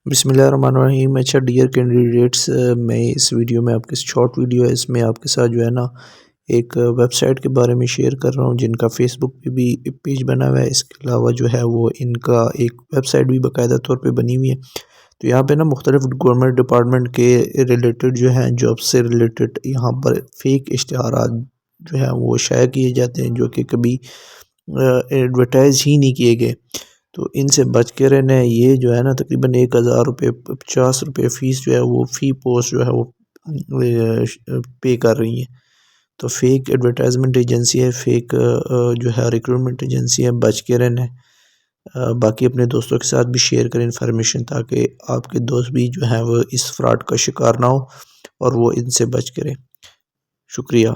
बिस्मिल्लाहिर्रहमानिर्रहीम। अच्छा dear candidates, मैं इस वीडियो में आपके शॉर्ट वीडियो है, इसमें आपके साथ जो है ना एक वेबसाइट के बारे में शेयर कर रहा हूँ जिनका फेसबुक पे भी पेज बना हुआ है। इसके अलावा जो है वो इनका एक वेबसाइट भी बाकायदा तौर पे बनी हुई है। तो यहाँ पे ना मुख्तलिफ गवर्नमेंट डिपार्टमेंट के रिलेटेड जो हैं जॉब से रिलेटेड यहाँ पर फेक इश्तहारात जो है वो शाया किए जाते हैं, जो कि कभी एडवर्टाइज ही नहीं किए गए। तो इनसे बच के रहना है। ये जो है ना तकरीबन 1000 रुपये 50 रुपये फ़ीस जो है वो फ़ी पोस्ट जो है वो पे कर रही हैं। तो फेक एडवर्टाइजमेंट एजेंसी है, फेक जो है रिक्रूटमेंट एजेंसी है, बच के रहना है। बाकी अपने दोस्तों के साथ भी शेयर करें इन्फॉर्मेशन, ताकि आपके दोस्त भी जो है वो इस फ्रॉड का शिकार ना हो और वो इनसे बच के रहें। शुक्रिया।